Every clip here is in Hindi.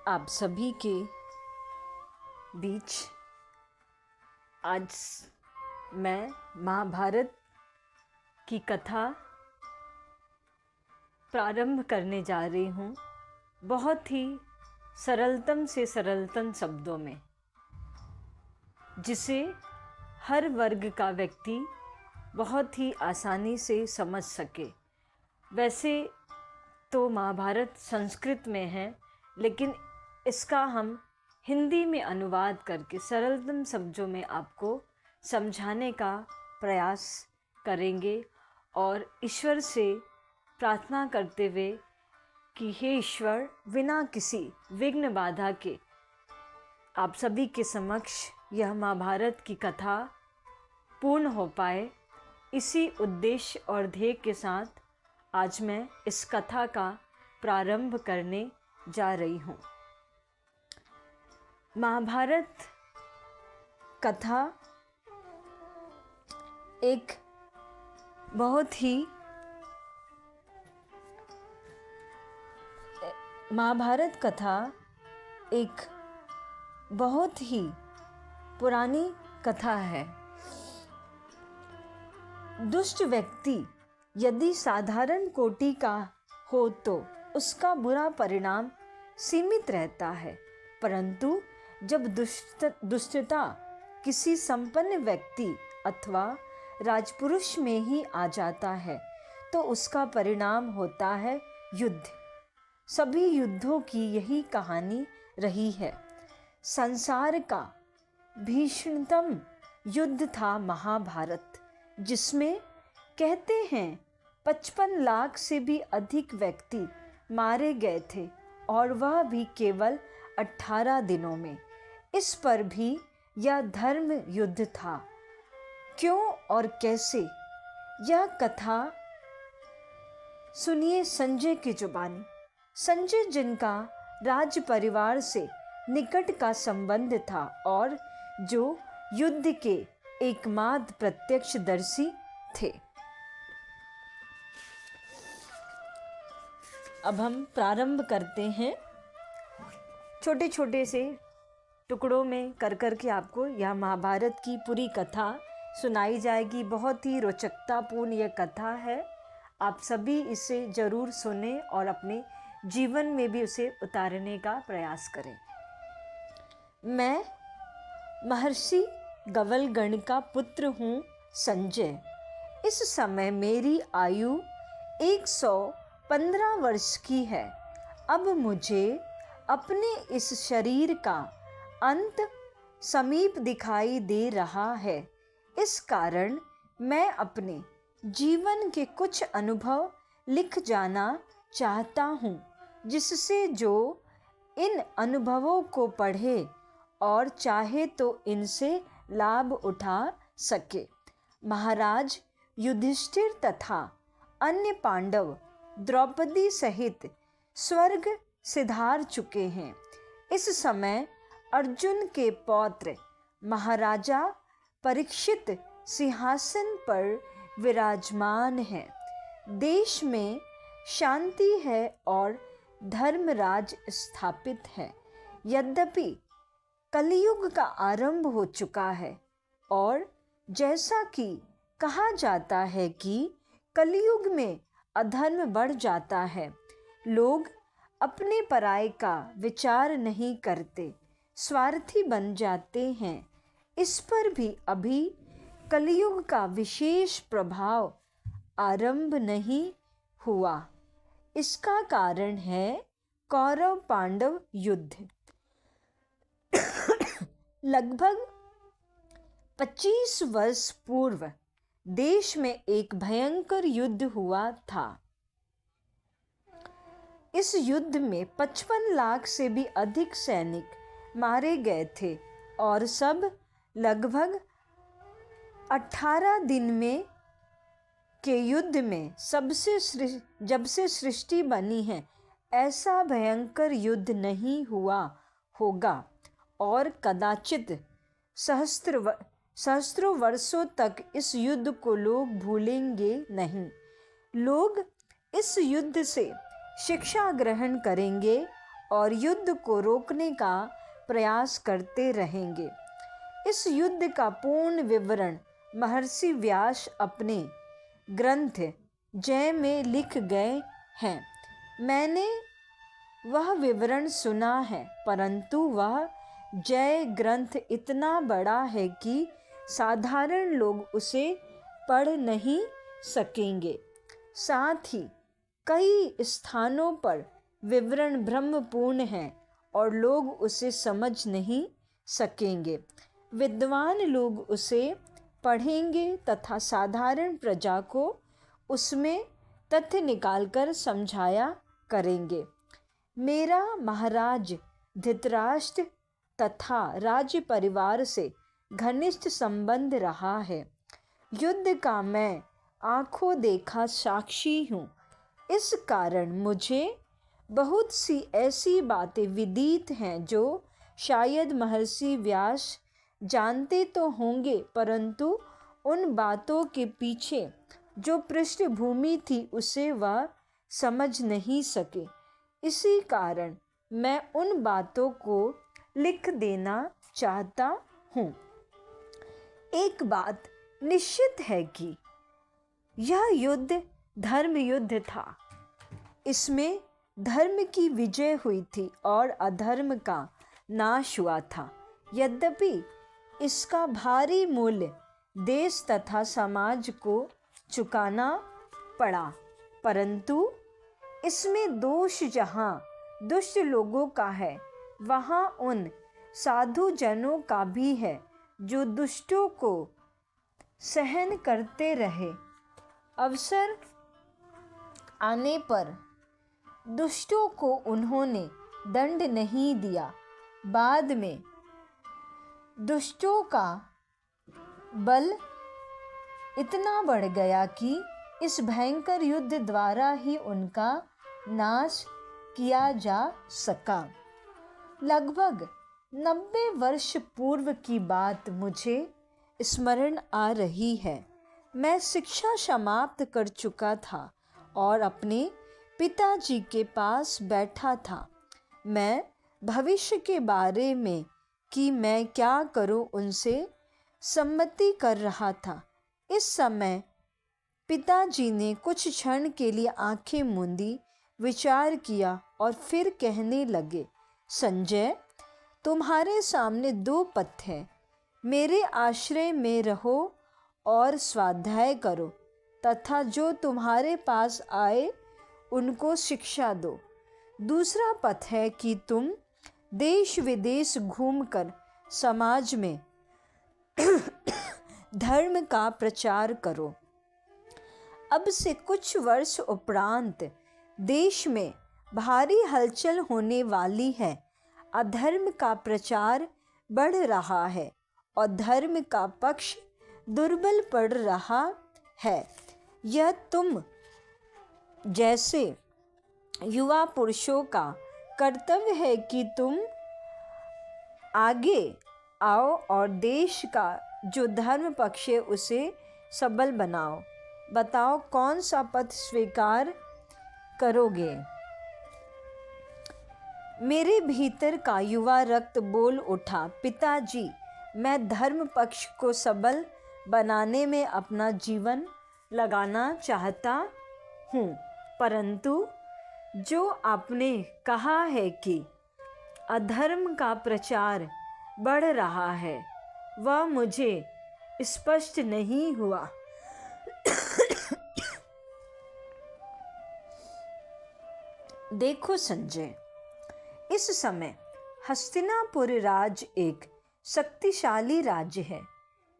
आप सभी के बीच आज मैं महाभारत की कथा प्रारंभ करने जा रही हूँ, बहुत ही सरलतम से सरलतम शब्दों में, जिसे हर वर्ग का व्यक्ति बहुत ही आसानी से समझ सके। वैसे तो महाभारत संस्कृत में है, लेकिन इसका हम हिंदी में अनुवाद करके सरलतम शब्दों में आपको समझाने का प्रयास करेंगे और ईश्वर से प्रार्थना करते हुए कि हे ईश्वर, बिना किसी विघ्न बाधा के आप सभी के समक्ष यह महाभारत की कथा पूर्ण हो पाए, इसी उद्देश्य और ध्येय के साथ आज मैं इस कथा का प्रारंभ करने जा रही हूँ। महाभारत कथा एक बहुत ही पुरानी कथा है। दुष्ट व्यक्ति यदि साधारण कोटि का हो तो उसका बुरा परिणाम सीमित रहता है, परंतु जब दुष्टता किसी संपन्न व्यक्ति अथवा राजपुरुष में ही आ जाता है तो उसका परिणाम होता है युद्ध। सभी युद्धों की यही कहानी रही है। संसार का भीषणतम युद्ध था महाभारत, जिसमें कहते हैं 55 लाख से भी अधिक व्यक्ति मारे गए थे, और वह भी केवल 18 दिनों में। इस पर भी यह धर्म युद्ध था। क्यों और कैसे, यह कथा सुनिए संजय की जुबानी। संजय, जिनका राज परिवार से निकट का संबंध था और जो युद्ध के एकमात्र प्रत्यक्षदर्शी थे। अब हम प्रारंभ करते हैं। छोटे छोटे से टुकड़ों में कर के आपको यह महाभारत की पूरी कथा सुनाई जाएगी। बहुत ही रोचकतापूर्ण यह कथा है। आप सभी इसे ज़रूर सुने और अपने जीवन में भी उसे उतारने का प्रयास करें। मैं महर्षि गवलगण का पुत्र हूँ संजय। इस समय मेरी आयु 115 वर्ष की है। अब मुझे अपने इस शरीर का अंत समीप दिखाई दे रहा है। इस कारण मैं अपने जीवन के कुछ अनुभव लिख जाना चाहता हूँ, जिससे जो इन अनुभवों को पढ़े और चाहे तो इनसे लाभ उठा सके। महाराज युधिष्ठिर तथा अन्य पांडव द्रौपदी सहित स्वर्ग सिधार चुके हैं। इस समय अर्जुन के पौत्र महाराजा परीक्षित सिंहासन पर विराजमान हैं। देश में शांति है और धर्मराज स्थापित है। यद्यपि कलियुग का आरंभ हो चुका है और जैसा कि कहा जाता है कि कलियुग में अधर्म बढ़ जाता है, लोग अपने पराये का विचार नहीं करते, स्वार्थी बन जाते हैं। इस पर भी अभी कलियुग का विशेष प्रभाव आरंभ नहीं हुआ। इसका कारण है कौरव पांडव युद्ध। लगभग 25 वर्ष पूर्व देश में एक भयंकर युद्ध हुआ था। इस युद्ध में 55 लाख से भी अधिक सैनिक मारे गए थे और सब लगभग 18 दिन में के युद्ध में जब से सृष्टि बनी है ऐसा भयंकर युद्ध नहीं हुआ होगा और कदाचित सहस्त्रों वर्षों तक इस युद्ध को लोग भूलेंगे नहीं। लोग इस युद्ध से शिक्षा ग्रहण करेंगे और युद्ध को रोकने का प्रयास करते रहेंगे। इस युद्ध का पूर्ण विवरण महर्षि व्यास अपने ग्रंथ जय में लिख गए हैं। मैंने वह विवरण सुना है, परंतु वह जय ग्रंथ इतना बड़ा है कि साधारण लोग उसे पढ़ नहीं सकेंगे। साथ ही कई स्थानों पर विवरण भ्रमपूर्ण है और लोग उसे समझ नहीं सकेंगे। विद्वान लोग उसे पढ़ेंगे तथा साधारण प्रजा को उसमें तथ्य निकालकर समझाया करेंगे। मेरा महाराज धृतराष्ट्र तथा राज्य परिवार से घनिष्ठ संबंध रहा है। युद्ध का मैं आंखों देखा साक्षी हूँ। इस कारण मुझे बहुत सी ऐसी बातें विदित हैं जो शायद महर्षि व्यास जानते तो होंगे, परंतु उन बातों के पीछे जो पृष्ठभूमि थी उसे वह समझ नहीं सके। इसी कारण मैं उन बातों को लिख देना चाहता हूँ। एक बात निश्चित है कि यह युद्ध धर्म युद्ध था। इसमें धर्म की विजय हुई थी और अधर्म का नाश हुआ था। यद्यपि इसका भारी मूल्य देश तथा समाज को चुकाना पड़ा, परंतु इसमें दोष जहाँ दुष्ट लोगों का है, वहाँ उन साधु जनों का भी है जो दुष्टों को सहन करते रहे। अवसर आने पर दुष्टों को उन्होंने दंड नहीं दिया। बाद में दुष्टों का बल इतना बढ़ गया कि इस भयंकर युद्ध द्वारा ही उनका नाश किया जा सका। लगभग 90 वर्ष पूर्व की बात मुझे स्मरण आ रही है। मैं शिक्षा समाप्त कर चुका था और अपने पिताजी के पास बैठा था। मैं भविष्य के बारे में कि मैं क्या करूं उनसे सम्मति कर रहा था। इस समय पिताजी ने कुछ क्षण के लिए आंखें मूंदी, विचार किया और फिर कहने लगे, संजय, तुम्हारे सामने 2 पथ हैं। मेरे आश्रय में रहो और स्वाध्याय करो तथा जो तुम्हारे पास आए उनको शिक्षा दो। दूसरा पथ है कि तुम देश विदेश घूमकर समाज में धर्म का प्रचार करो। अब से कुछ वर्ष उपरांत देश में भारी हलचल होने वाली है। अधर्म का प्रचार बढ़ रहा है और धर्म का पक्ष दुर्बल पड़ रहा है। यह तुम जैसे युवा पुरुषों का कर्तव्य है कि तुम आगे आओ और देश का जो धर्म पक्ष है उसे सबल बनाओ। बताओ कौन सा पथ स्वीकार करोगे। मेरे भीतर का युवा रक्त बोल उठा, पिताजी, मैं धर्म पक्ष को सबल बनाने में अपना जीवन लगाना चाहता हूँ, परंतु जो आपने कहा है कि अधर्म का प्रचार बढ़ रहा है वह मुझे स्पष्ट नहीं हुआ। देखो संजय, इस समय हस्तिनापुर राज्य एक शक्तिशाली राज्य है।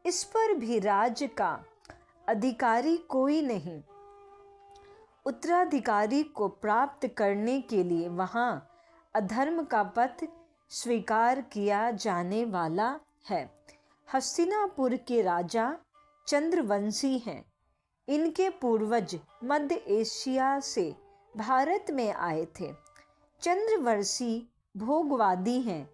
इस पर भी राज्य का अधिकारी कोई नहीं। उत्तराधिकारी को प्राप्त करने के लिए वहाँ अधर्म का पथ स्वीकार किया जाने वाला है। हस्तिनापुर के राजा चंद्रवंशी हैं। इनके पूर्वज मध्य एशिया से भारत में आए थे। चंद्रवंशी भोगवादी हैं।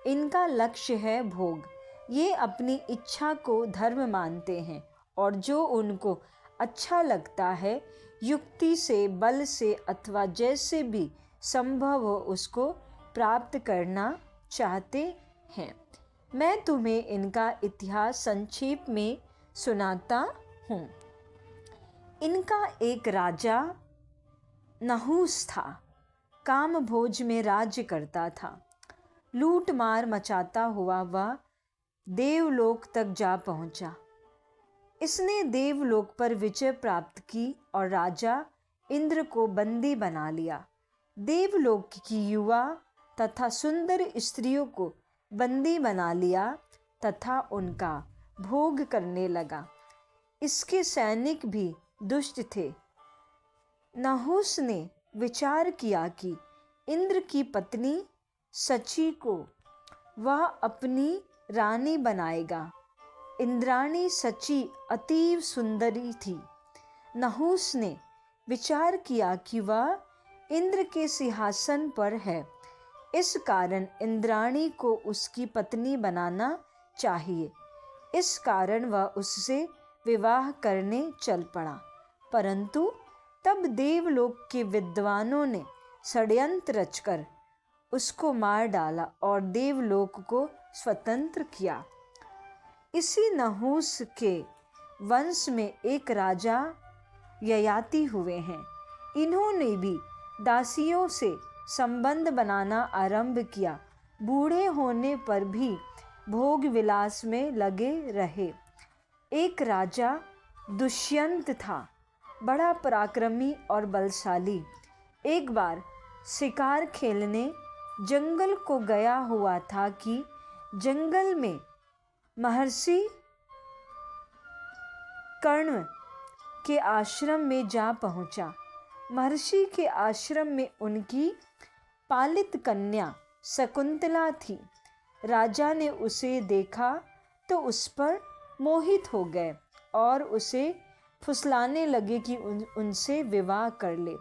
इनका लक्ष्य है भोग। ये अपनी इच्छा को धर्म मानते हैं और जो उनको अच्छा लगता है युक्ति से, बल से अथवा जैसे भी संभव हो उसको प्राप्त करना चाहते हैं। मैं तुम्हें इनका इतिहास संक्षेप में सुनाता हूँ। इनका एक राजा नहूस था। कामभोज में राज्य करता था। लूट मार मचाता हुआ वह देवलोक तक जा पहुंचा। इसने देवलोक पर विजय प्राप्त की और राजा इंद्र को बंदी बना लिया। देवलोक की युवा तथा सुंदर स्त्रियों को बंदी बना लिया तथा उनका भोग करने लगा। इसके सैनिक भी दुष्ट थे। नहुस ने विचार किया कि इंद्र की पत्नी सची को वह अपनी रानी बनाएगा। इंद्राणी सची अतीव सुंदरी थी। नहुस ने विचार किया कि वह इंद्र के सिंहासन पर है, इस कारण इंद्राणी को उसकी पत्नी बनाना चाहिए। इस कारण वह उससे विवाह करने चल पड़ा। परंतु तब देवलोक के विद्वानों ने षड्यंत्र रचकर उसको मार डाला और देवलोक को स्वतंत्र किया। इसी नहुस के वंश में एक राजा ययाति हुए हैं। इन्होंने भी दासियों से संबंध बनाना आरंभ किया। बूढ़े होने पर भी भोग विलास में लगे रहे। एक राजा दुष्यंत था, बड़ा पराक्रमी और बलशाली। एक बार शिकार खेलने जंगल को गया हुआ था कि जंगल में महर्षि कर्ण के आश्रम में जा पहुंचा। महर्षि के आश्रम में उनकी पालित कन्या शकुंतला थी। राजा ने उसे देखा तो उस पर मोहित हो गए और उसे फुसलाने लगे कि उनसे विवाह कर ले।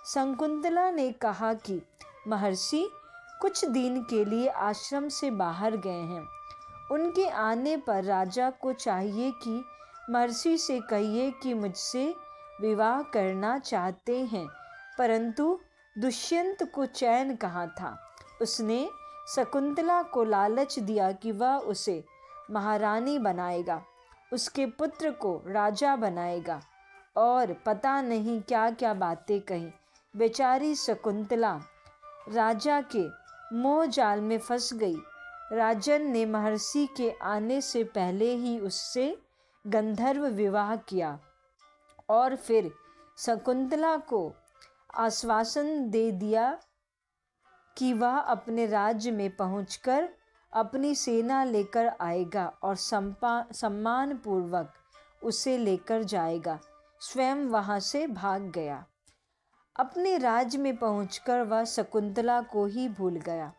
शकुंतला ने कहा कि महर्षि कुछ दिन के लिए आश्रम से बाहर गए हैं। उनके आने पर राजा को चाहिए कि महर्षि से कहिए कि मुझसे विवाह करना चाहते हैं। परंतु दुष्यंत को चैन कहाँ था। उसने शकुंतला को लालच दिया कि वह उसे महारानी बनाएगा, उसके पुत्र को राजा बनाएगा और पता नहीं क्या क्या बातें कही। बेचारी शकुंतला राजा के मोह जाल में फंस गई। राजन ने महर्षि के आने से पहले ही उससे गंधर्व विवाह किया और फिर शकुंतला को आश्वासन दे दिया कि वह अपने राज्य में पहुंचकर अपनी सेना लेकर आएगा और सम्मान पूर्वक उसे लेकर जाएगा। स्वयं वहां से भाग गया। अपने राज्य में पहुंचकर वह शकुंतला को ही भूल गया।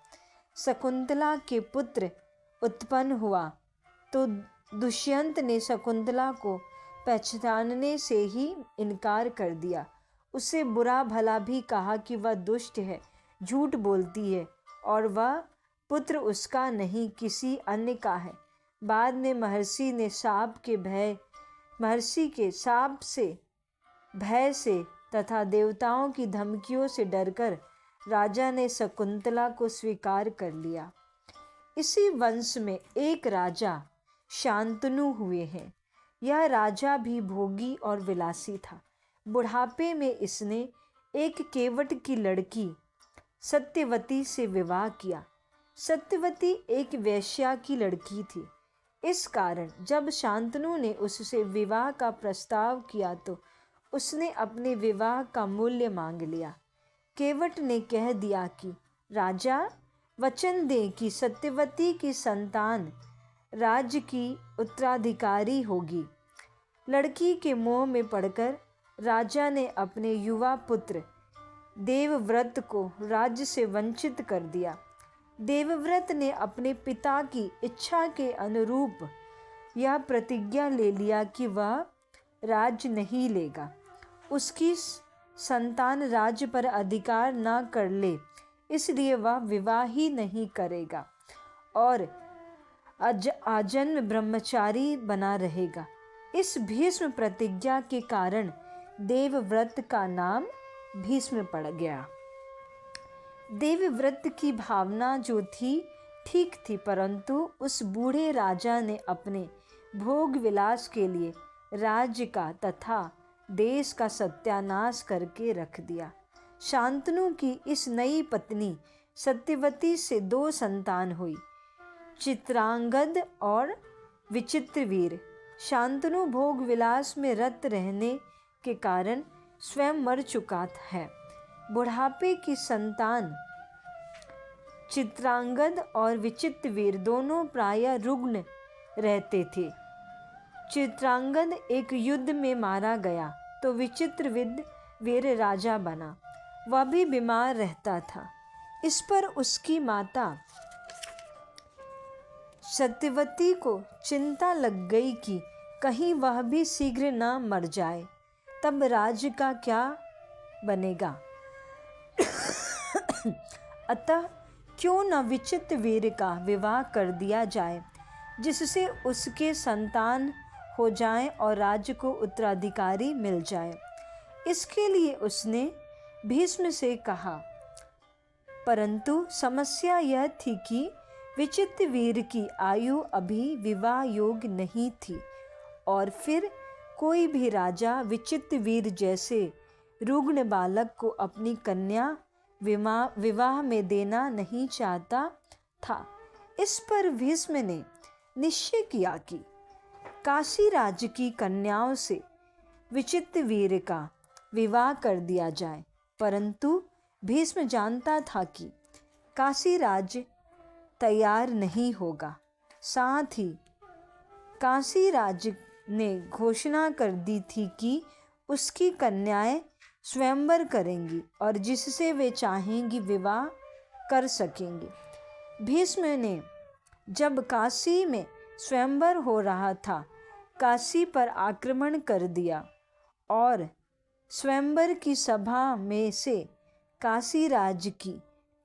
शकुंतला के पुत्र उत्पन्न हुआ तो दुष्यंत ने शकुंतला को पहचानने से ही इनकार कर दिया। उसे बुरा भला भी कहा कि वह दुष्ट है, झूठ बोलती है और वह पुत्र उसका नहीं किसी अन्य का है। बाद में महर्षि के शाप से भय से तथा देवताओं की धमकियों से डरकर राजा ने शकुंतला को स्वीकार कर लिया। इसी वंश में एक राजा शांतनु हुए हैं। यह राजा भी भोगी और विलासी था। बुढ़ापे में इसने एक केवट की लड़की सत्यवती से विवाह किया। सत्यवती एक वेश्या की लड़की थी। इस कारण जब शांतनु ने उससे विवाह का प्रस्ताव किया तो उसने अपने विवाह का मूल्य मांग लिया। केवट ने कह दिया कि राजा वचन दें कि सत्यवती की संतान राज्य की उत्तराधिकारी होगी। लड़की के मोह में पड़कर राजा ने अपने युवा पुत्र देवव्रत को राज्य से वंचित कर दिया। देवव्रत ने अपने पिता की इच्छा के अनुरूप यह प्रतिज्ञा ले लिया कि वह राज्य नहीं लेगा, उसकी संतान राज्य पर अधिकार न कर ले, इसलिए वह विवाह ही नहीं करेगा और आजन्म ब्रह्मचारी बना रहेगा। इस भीष्म प्रतिज्ञा के कारण देवव्रत का नाम भीष्म पड़ गया। देवव्रत की भावना जो थी ठीक थी, परंतु उस बूढ़े राजा ने अपने भोग विलास के लिए राज्य का तथा देश का सत्यानाश करके रख दिया। शांतनु की इस नई पत्नी सत्यवती से 2 संतान हुई, चित्रांगद और विचित्रवीर। शांतनु भोग विलास में रत रहने के कारण स्वयं मर चुका है। बुढ़ापे की संतान चित्रांगद और विचित्रवीर दोनों प्रायः रुग्ण रहते थे। चित्रांगद एक युद्ध में मारा गया तो विचित्रवीर राजा बना। वह भी बीमार रहता था। इस पर उसकी माता सत्यवती को चिंता लग गई कि कहीं वह भी शीघ्र न मर जाए, तब राज्य का क्या बनेगा। अतः क्यों न विचित्रवीर का विवाह कर दिया जाए, जिससे उसके संतान हो जाएं और राज्य को उत्तराधिकारी मिल जाए। इसके लिए उसने भीष्म से कहा, परंतु समस्या यह थी कि विचित्रवीर की आयु अभी विवाह योग्य नहीं थी, और फिर कोई भी राजा विचित्रवीर जैसे रुग्ण बालक को अपनी कन्या विवाह में देना नहीं चाहता था। इस पर भीष्म ने निश्चय किया कि काशी राज्य की कन्याओं से विचित्रवीर का विवाह कर दिया जाए, परंतु भीष्म जानता था कि काशी राज्य तैयार नहीं होगा। साथ ही काशी राज्य ने घोषणा कर दी थी कि उसकी कन्याएं स्वयंवर करेंगी और जिससे वे चाहेंगी विवाह कर सकेंगी। भीष्म ने जब काशी में स्वयंवर हो रहा था, काशी पर आक्रमण कर दिया और स्वयंवर की सभा में से काशी राज्य की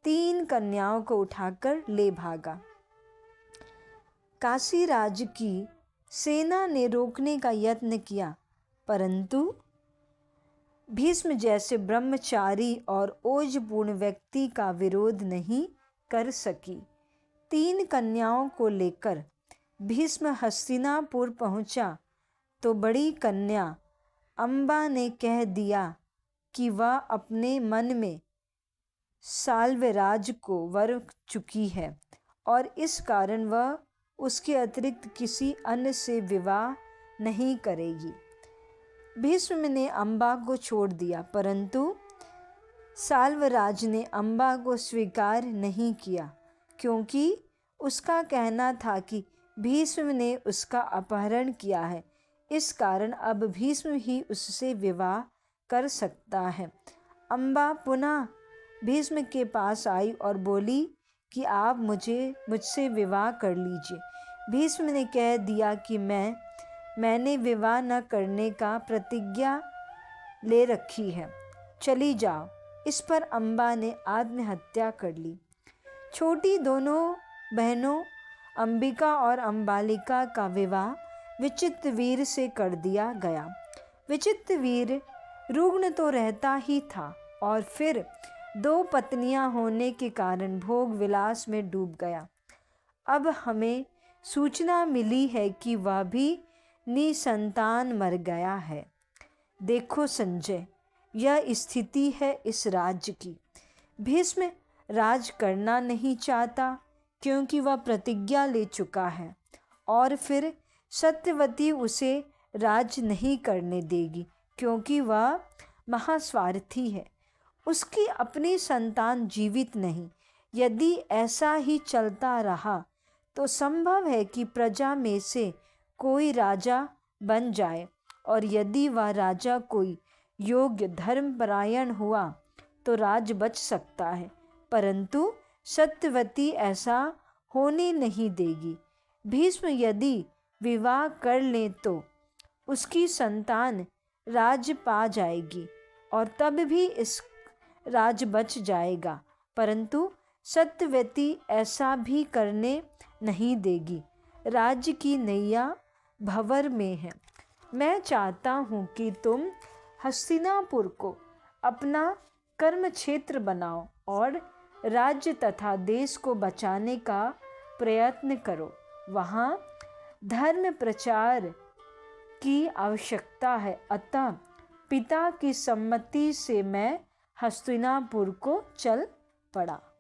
3 कन्याओं को उठाकर ले भागा। काशी राज्य की सेना ने रोकने का यत्न किया, परंतु भीष्म जैसे ब्रह्मचारी और ओजपूर्ण व्यक्ति का विरोध नहीं कर सकी। 3 कन्याओं को लेकर भीष्म हस्तिनापुर पहुंचा तो बड़ी कन्या अम्बा ने कह दिया कि वह अपने मन में साल्वराज को वर चुकी है और इस कारण वह उसके अतिरिक्त किसी अन्य से विवाह नहीं करेगी। भीष्म ने अम्बा को छोड़ दिया, परंतु साल्वराज ने अम्बा को स्वीकार नहीं किया, क्योंकि उसका कहना था कि भीष्म ने उसका अपहरण किया है। इस कारण अब भीष्म ही उससे विवाह कर सकता है। अम्बा पुनः भीष्म के पास आई और बोली कि आप मुझसे विवाह कर लीजिए। भीष्म ने कह दिया कि मैंने विवाह न करने का प्रतिज्ञा ले रखी है, चली जाओ। इस पर अम्बा ने आत्महत्या कर ली। छोटी दोनों बहनों अंबिका और अम्बालिका का विवाह विचित्रवीर से कर दिया गया। विचित्रवीर रुग्ण तो रहता ही था और फिर 2 पत्नियां होने के कारण भोग विलास में डूब गया। अब हमें सूचना मिली है कि वह भी निसंतान मर गया है। देखो संजय, यह स्थिति है इस राज्य की। भीष्म राज करना नहीं चाहता क्योंकि वह प्रतिज्ञा ले चुका है, और फिर सत्यवती उसे राज नहीं करने देगी क्योंकि वह महास्वार्थी है। उसकी अपनी संतान जीवित नहीं। यदि ऐसा ही चलता रहा तो संभव है कि प्रजा में से कोई राजा बन जाए, और यदि वह राजा कोई योग्य धर्मपरायण हुआ तो राज बच सकता है, परंतु सत्यवती ऐसा होने नहीं देगी। भीष्म यदि विवाह कर ले तो उसकी संतान राज पा जाएगी और तब भी इस राज बच जाएगा, परंतु सत्यवती ऐसा भी करने नहीं देगी। राज्य की नैया भंवर में है। मैं चाहता हूँ कि तुम हस्तिनापुर को अपना कर्म क्षेत्र बनाओ और राज्य तथा देश को बचाने का प्रयत्न करो। वहाँ धर्म प्रचार की आवश्यकता है। अतः पिता की सम्मति से मैं हस्तिनापुर को चल पड़ा।